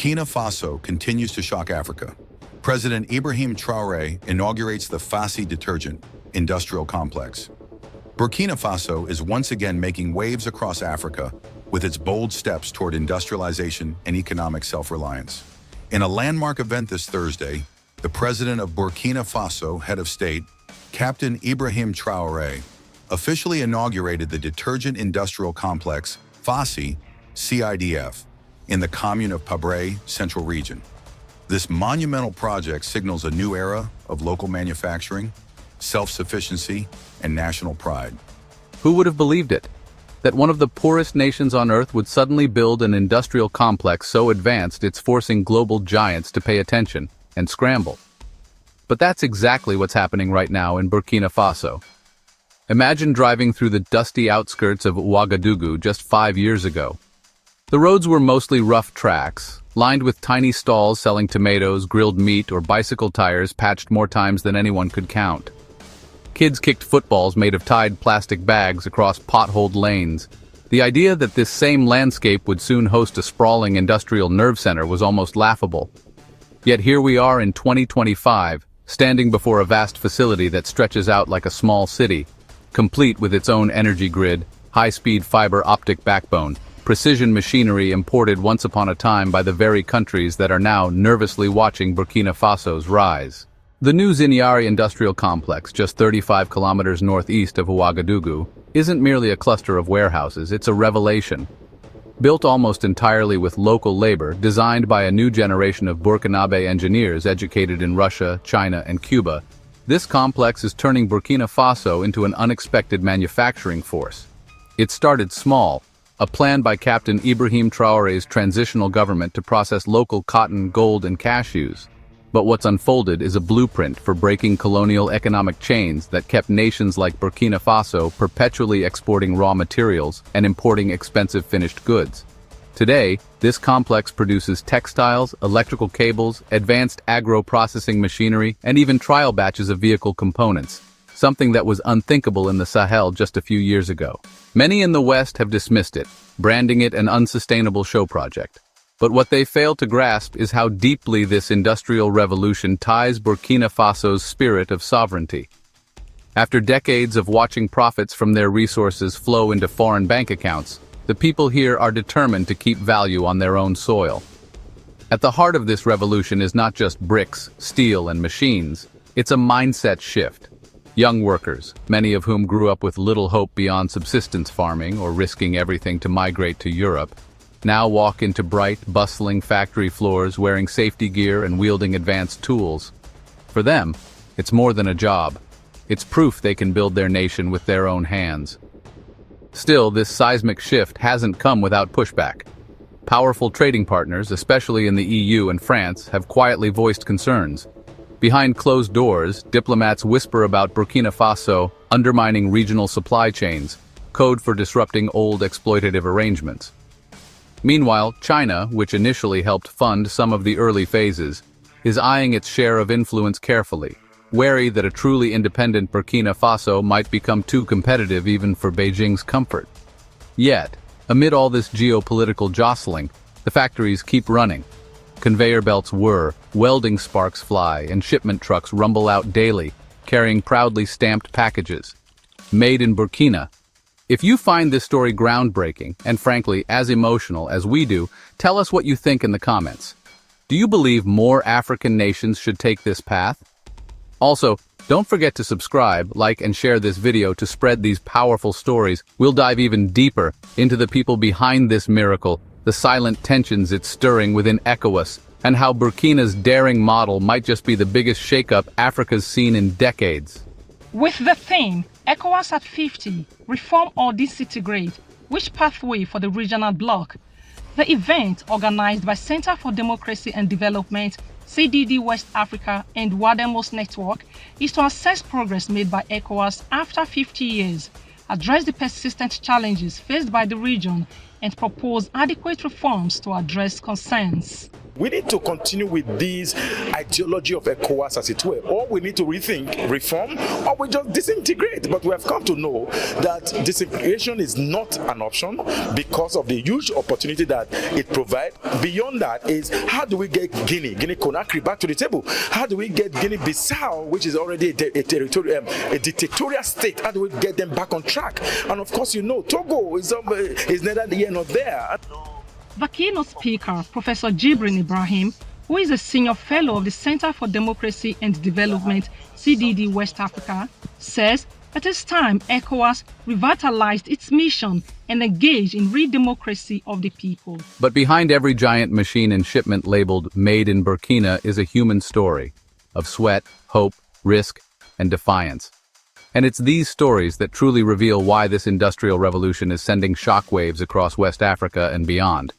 Burkina Faso continues to shock Africa. President Ibrahim Traoré inaugurates the Fassi detergent industrial complex. Burkina Faso is once again making waves across Africa with its bold steps toward industrialization and economic self-reliance. In a landmark event this Thursday, the president of Burkina Faso, head of state, Captain Ibrahim Traoré, officially inaugurated the detergent industrial complex Fassi, CIDF, in the commune of Pabré, Central Region. This monumental project signals a new era of local manufacturing, self-sufficiency, and national pride. Who would have believed it? That one of the poorest nations on Earth would suddenly build an industrial complex so advanced it's forcing global giants to pay attention and scramble. But that's exactly what's happening right now in Burkina Faso. Imagine driving through the dusty outskirts of Uagadoo just 5 years ago. The roads were mostly rough tracks, lined with tiny stalls selling tomatoes, grilled meat, or bicycle tires patched more times than anyone could count. Kids kicked footballs made of tied plastic bags across potholed lanes. The idea that this same landscape would soon host a sprawling industrial nerve center was almost laughable. Yet here we are in 2025, standing before a vast facility that stretches out like a small city, complete with its own energy grid, high-speed fiber optic backbone, precision machinery imported once upon a time by the very countries that are now nervously watching Burkina Faso's rise. The new Zenyari industrial complex, just 35 kilometers northeast of Uagadoo, isn't merely a cluster of warehouses, it's a revelation. Built almost entirely with local labor, designed by a new generation of Burkinabe engineers educated in Russia, China, and Cuba, this complex is turning Burkina Faso into an unexpected manufacturing force. It started small, a plan by Captain Ibrahim Traoré's transitional government to process local cotton, gold, and cashews. But what's unfolded is a blueprint for breaking colonial economic chains that kept nations like Burkina Faso perpetually exporting raw materials and importing expensive finished goods. Today, this complex produces textiles, electrical cables, advanced agro-processing machinery, and even trial batches of vehicle components, something that was unthinkable in the Sahel just a few years ago. Many in the West have dismissed it, branding it an unsustainable show project. But what they fail to grasp is how deeply this industrial revolution ties Burkina Faso's spirit of sovereignty. After decades of watching profits from their resources flow into foreign bank accounts, the people here are determined to keep value on their own soil. At the heart of this revolution is not just bricks, steel, and machines. It's a mindset shift. Young workers, many of whom grew up with little hope beyond subsistence farming or risking everything to migrate to Europe, now walk into bright, bustling factory floors wearing safety gear and wielding advanced tools. For them, it's more than a job. It's proof they can build their nation with their own hands. Still, this seismic shift hasn't come without pushback. Powerful trading partners, especially in the EU and France, have quietly voiced concerns. Behind closed doors, diplomats whisper about Burkina Faso undermining regional supply chains, code for disrupting old exploitative arrangements. Meanwhile, China, which initially helped fund some of the early phases, is eyeing its share of influence carefully, wary that a truly independent Burkina Faso might become too competitive even for Beijing's comfort. Yet, amid all this geopolitical jostling, the factories keep running. Conveyor belts whir, welding sparks fly, and shipment trucks rumble out daily, carrying proudly stamped packages. Made in Burkina. If you find this story groundbreaking, and frankly, as emotional as we do, tell us what you think in the comments. Do you believe more African nations should take this path? Also, don't forget to subscribe, like, and share this video to spread these powerful stories. We'll dive even deeper into the people behind this miracle, the silent tensions it's stirring within ECOWAS, and how Burkina's daring model might just be the biggest shakeup Africa's seen in decades. With the theme, ECOWAS at 50, Reform or Disintegrate, which pathway for the regional bloc? The event, organized by Center for Democracy and Development, CDD West Africa, and Wademos Network, is to assess progress made by ECOWAS after 50 years, address the persistent challenges faced by the region, and propose adequate reforms to address concerns. We need to continue with this ideology of ECOWAS, as it were, or we need to rethink, reform, or we just disintegrate. But we have come to know that disintegration is not an option because of the huge opportunity that it provides. Beyond that is, how do we get Guinea-Conakry back to the table? How do we get Guinea-Bissau, which is already a dictatorial state, how do we get them back on track? And of course, Togo is neither here nor there. The keynote speaker, Professor Ibrahim, who is a senior fellow of the Center for Democracy and Development, CDD West Africa, says that it's time ECOWAS revitalized its mission and engaged in re-democracy of the people. But behind every giant machine and shipment labeled Made in Burkina is a human story of sweat, hope, risk, and defiance. And it's these stories that truly reveal why this industrial revolution is sending shockwaves across West Africa and beyond.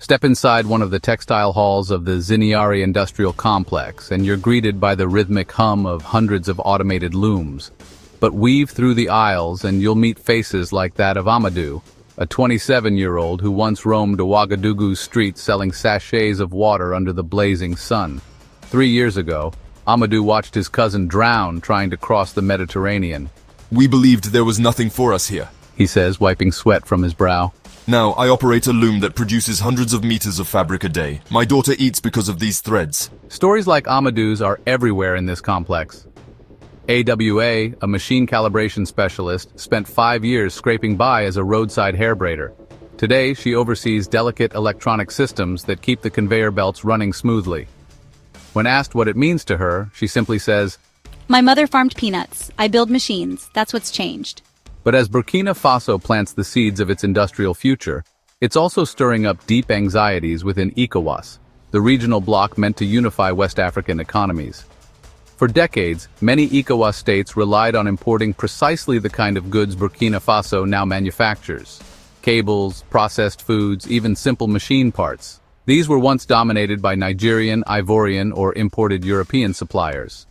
Step inside one of the textile halls of the Zenyari industrial complex, and you're greeted by the rhythmic hum of hundreds of automated looms. But weave through the aisles and you'll meet faces like that of Amadou, a 27-year-old who once roamed Uagadoo's streets selling sachets of water under the blazing sun. 3 years ago, Amadou watched his cousin drown trying to cross the Mediterranean. We believed there was nothing for us here, he says, wiping sweat from his brow. Now I operate a loom that produces hundreds of meters of fabric a day. My daughter eats because of these threads. Stories like Amadou's are everywhere in this complex. AWA, a machine calibration specialist, spent 5 years scraping by as a roadside hair braider. Today, she oversees delicate electronic systems that keep the conveyor belts running smoothly. When asked what it means to her, she simply says, "My mother farmed peanuts. I build machines. That's what's changed." But as Burkina Faso plants the seeds of its industrial future, it's also stirring up deep anxieties within ECOWAS, the regional bloc meant to unify West African economies. For decades, many ECOWAS states relied on importing precisely the kind of goods Burkina Faso now manufactures. Cables, processed foods, even simple machine parts. These were once dominated by Nigerian, Ivorian, or imported European suppliers.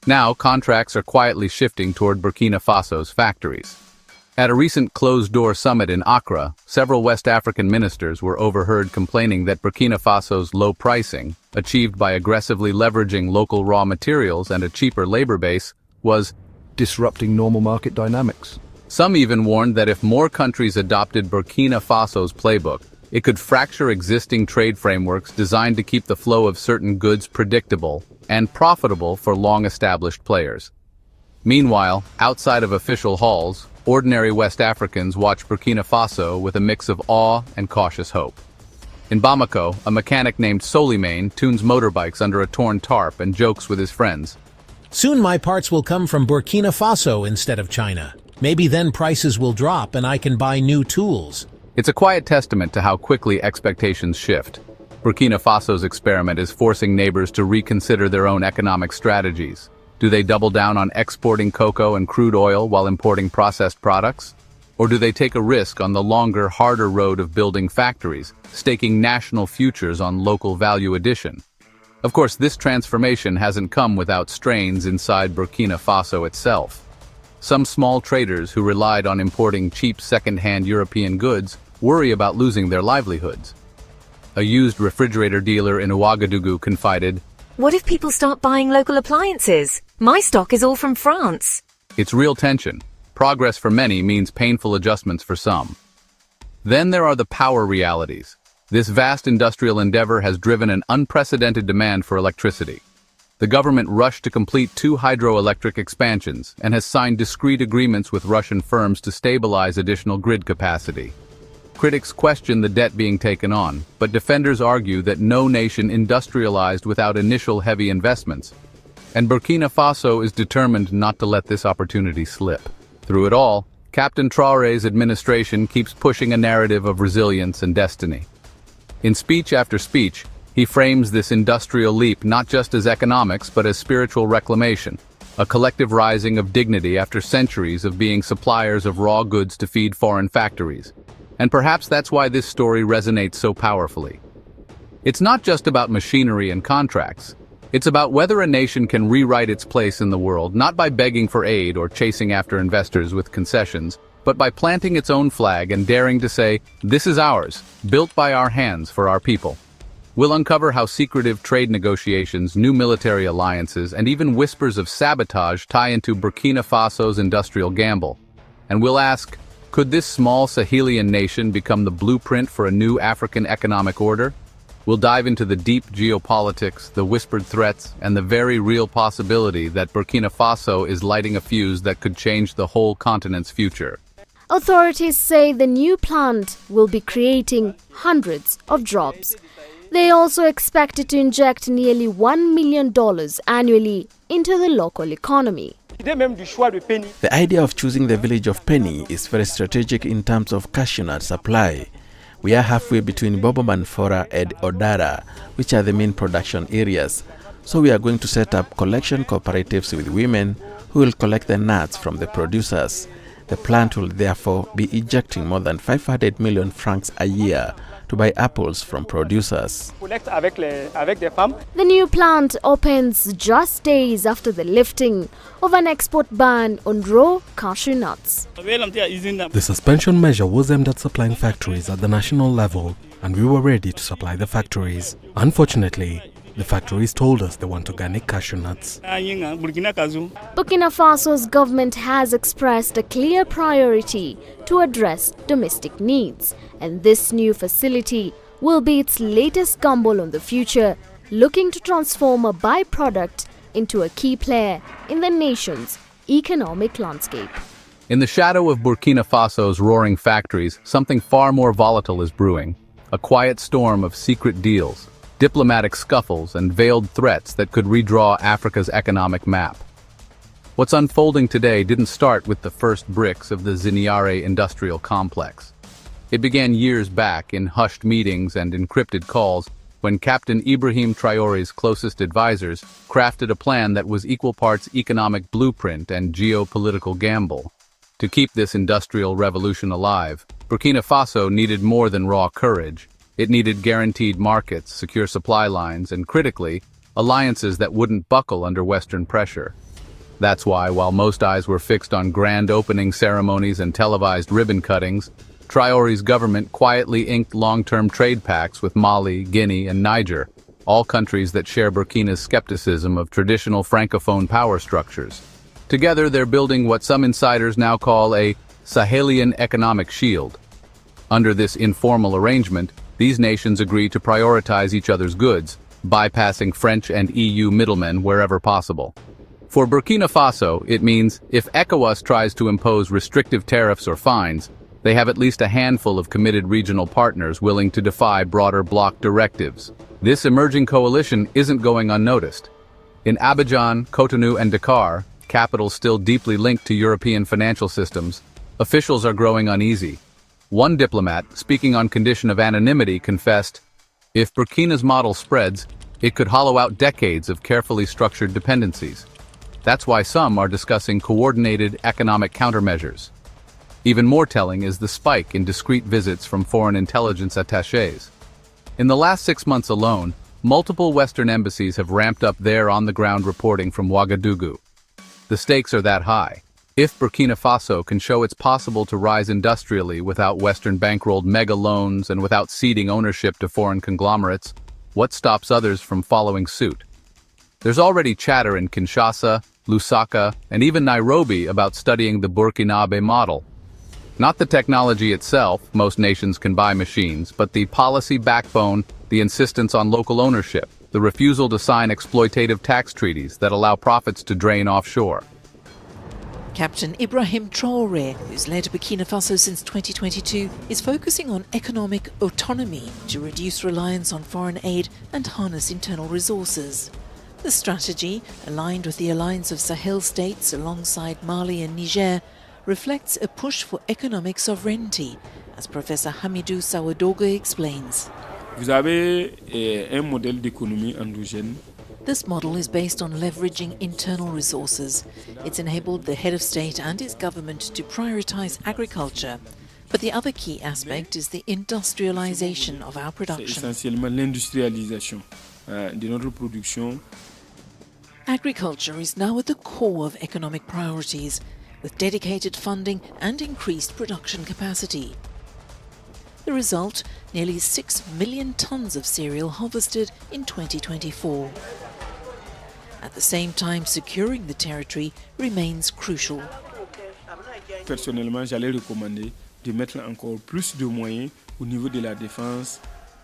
Now, contracts are quietly shifting toward Burkina Faso's factories. At a recent closed-door summit in Accra, several West African ministers were overheard complaining that Burkina Faso's low pricing, achieved by aggressively leveraging local raw materials and a cheaper labor base, was disrupting normal market dynamics. Some even warned that if more countries adopted Burkina Faso's playbook, it could fracture existing trade frameworks designed to keep the flow of certain goods predictable and profitable for long-established players. Meanwhile, outside of official halls, ordinary West Africans watch Burkina Faso with a mix of awe and cautious hope. In Bamako, a mechanic named Solimane tunes motorbikes under a torn tarp and jokes with his friends. "Soon my parts will come from Burkina Faso instead of China. Maybe then prices will drop and I can buy new tools." It's a quiet testament to how quickly expectations shift. Burkina Faso's experiment is forcing neighbors to reconsider their own economic strategies. Do they double down on exporting cocoa and crude oil while importing processed products? Or do they take a risk on the longer, harder road of building factories, staking national futures on local value addition? Of course, this transformation hasn't come without strains inside Burkina Faso itself. Some small traders who relied on importing cheap second-hand European goods worry about losing their livelihoods. A used refrigerator dealer in Uagadoo confided, "What if people start buying local appliances? My stock is all from France." It's real tension. Progress for many means painful adjustments for some. Then there are the power realities. This vast industrial endeavor has driven an unprecedented demand for electricity. The government rushed to complete 2 hydroelectric expansions and has signed discrete agreements with Russian firms to stabilize additional grid capacity. Critics question the debt being taken on, but defenders argue that no nation industrialized without initial heavy investments. And Burkina Faso is determined not to let this opportunity slip. Through it all, Captain Traoré's administration keeps pushing a narrative of resilience and destiny. In speech after speech, he frames this industrial leap not just as economics but as spiritual reclamation, a collective rising of dignity after centuries of being suppliers of raw goods to feed foreign factories. And perhaps that's why this story resonates so powerfully. It's not just about machinery and contracts. It's about whether a nation can rewrite its place in the world, not by begging for aid or chasing after investors with concessions, but by planting its own flag and daring to say, "This is ours, built by our hands for our people." We'll uncover how secretive trade negotiations, new military alliances, and even whispers of sabotage tie into Burkina Faso's industrial gamble. And we'll ask, could this small Sahelian nation become the blueprint for a new African economic order? We'll dive into the deep geopolitics, the whispered threats, and the very real possibility that Burkina Faso is lighting a fuse that could change the whole continent's future. Authorities say the new plant will be creating hundreds of jobs. They also expect it to inject nearly $1 million annually into the local economy. The idea of choosing the village of Penny is very strategic in terms of cashew nut supply. We are halfway between Bobomanfora and Odara, which are the main production areas. So we are going to set up collection cooperatives with women who will collect the nuts from the producers. The plant will therefore be ejecting more than 500 million francs a year to buy apples from producers. The new plant opens just days after the lifting of an export ban on raw cashew nuts. The suspension measure was aimed at supplying factories at the national level, and we were ready to supply the factories. Unfortunately, the factories told us they want organic cashew nuts. Burkina Faso's government has expressed a clear priority to address domestic needs, and this new facility will be its latest gamble on the future, looking to transform a byproduct into a key player in the nation's economic landscape. In the shadow of Burkina Faso's roaring factories, something far more volatile is brewing. A quiet storm of secret deals, diplomatic scuffles, and veiled threats that could redraw Africa's economic map. What's unfolding today didn't start with the first bricks of the Zenyari industrial complex. It began years back in hushed meetings and encrypted calls when Captain Ibrahim Traoré's closest advisors crafted a plan that was equal parts economic blueprint and geopolitical gamble. To keep this industrial revolution alive, Burkina Faso needed more than raw courage. It needed guaranteed markets, secure supply lines, and critically, alliances that wouldn't buckle under Western pressure. That's why, while most eyes were fixed on grand opening ceremonies and televised ribbon cuttings, Traoré's government quietly inked long-term trade pacts with Mali, Guinea, and Niger, all countries that share Burkina's skepticism of traditional francophone power structures. Together, they're building what some insiders now call a Sahelian economic shield. Under this informal arrangement, these nations agree to prioritize each other's goods, bypassing French and EU middlemen wherever possible. For Burkina Faso, it means if ECOWAS tries to impose restrictive tariffs or fines, they have at least a handful of committed regional partners willing to defy broader bloc directives. This emerging coalition isn't going unnoticed. In Abidjan, Cotonou, and Dakar, capitals still deeply linked to European financial systems, officials are growing uneasy. One diplomat, speaking on condition of anonymity, confessed, if Burkina's model spreads, it could hollow out decades of carefully structured dependencies. That's why some are discussing coordinated economic countermeasures. Even more telling is the spike in discreet visits from foreign intelligence attachés. In the last 6 months alone, multiple Western embassies have ramped up their on-the-ground reporting from Uagadoo. The stakes are that high. If Burkina Faso can show it's possible to rise industrially without Western bankrolled mega loans and without ceding ownership to foreign conglomerates, what stops others from following suit? There's already chatter in Kinshasa, Lusaka, and even Nairobi about studying the Burkinabe model. Not the technology itself, most nations can buy machines, but the policy backbone, the insistence on local ownership, the refusal to sign exploitative tax treaties that allow profits to drain offshore. Captain Ibrahim Traoré, who's led Burkina Faso since 2022, is focusing on economic autonomy to reduce reliance on foreign aid and harness internal resources. The strategy, aligned with the alliance of Sahel states alongside Mali and Niger, reflects a push for economic sovereignty, as Professor Hamidou Sawadogo explains. Vous avez un modèle d'économie endogène. This model is based on leveraging internal resources. It's enabled the head of state and his government to prioritize agriculture. But the other key aspect is the industrialization of our production. Essentiellement l'industrialisation de notre production. Agriculture is now at the core of economic priorities, with dedicated funding and increased production capacity. The result, nearly 6 million tons of cereal harvested in 2024. At the same time, securing the territory remains crucial. Personnellement, j'allais recommander de mettre encore plus de moyens au niveau de la défense.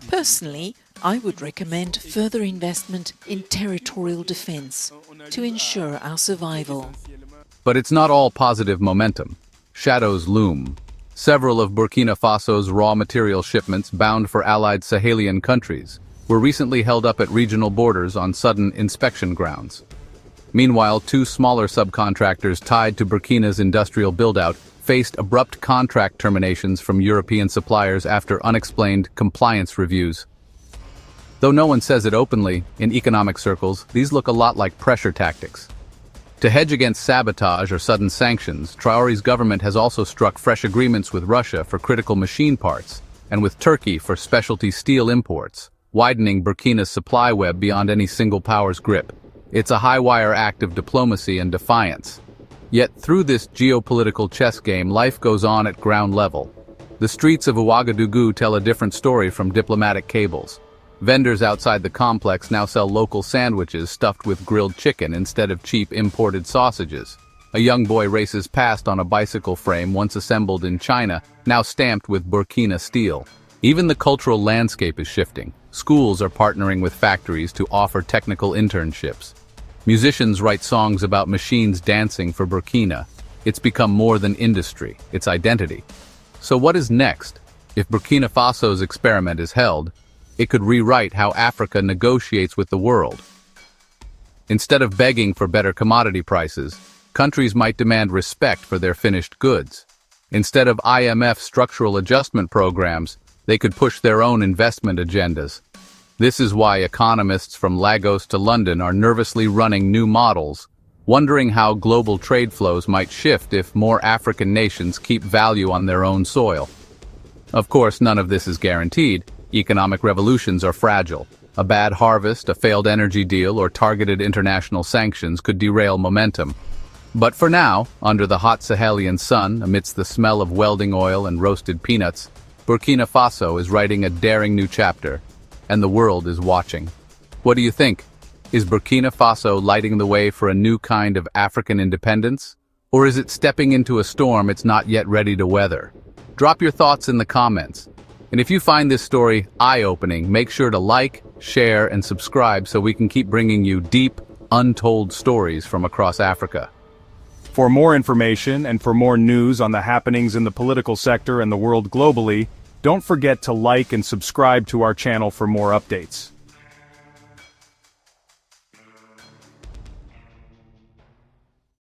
Personally, I would recommend further investment in territorial defense to ensure our survival. But it's not all positive momentum. Shadows loom. Several of Burkina Faso's raw material shipments bound for allied Sahelian countries were recently held up at regional borders on sudden inspection grounds. Meanwhile, 2 smaller subcontractors tied to Burkina's industrial build-out faced abrupt contract terminations from European suppliers after unexplained compliance reviews. Though no one says it openly, in economic circles, these look a lot like pressure tactics. To hedge against sabotage or sudden sanctions, Traore's government has also struck fresh agreements with Russia for critical machine parts and with Turkey for specialty steel imports, widening Burkina's supply web beyond any single power's grip. It's a high-wire act of diplomacy and defiance. Yet through this geopolitical chess game, life goes on at ground level. The streets of Uagadoo tell a different story from diplomatic cables. Vendors outside the complex now sell local sandwiches stuffed with grilled chicken instead of cheap imported sausages. A young boy races past on a bicycle frame once assembled in China, now stamped with Burkina steel. Even the cultural landscape is shifting. Schools are partnering with factories to offer technical internships. Musicians write songs about machines dancing for Burkina. It's become more than industry, it's identity. So what is next? If Burkina Faso's experiment is held, it could rewrite how Africa negotiates with the world. Instead of begging for better commodity prices, countries might demand respect for their finished goods. Instead of IMF structural adjustment programs, they could push their own investment agendas. This is why economists from Lagos to London are nervously running new models, wondering how global trade flows might shift if more African nations keep value on their own soil. Of course, none of this is guaranteed. Economic revolutions are fragile. A bad harvest, a failed energy deal, or targeted international sanctions could derail momentum. But for now, under the hot Sahelian sun, amidst the smell of welding oil and roasted peanuts, Burkina Faso is writing a daring new chapter, and the world is watching. What do you think? Is Burkina Faso lighting the way for a new kind of African independence? Or is it stepping into a storm it's not yet ready to weather? Drop your thoughts in the comments. And if you find this story eye-opening, make sure to like, share, and subscribe so we can keep bringing you deep, untold stories from across Africa. For more information and for more news on the happenings in the political sector and the world globally, don't forget to like and subscribe to our channel for more updates.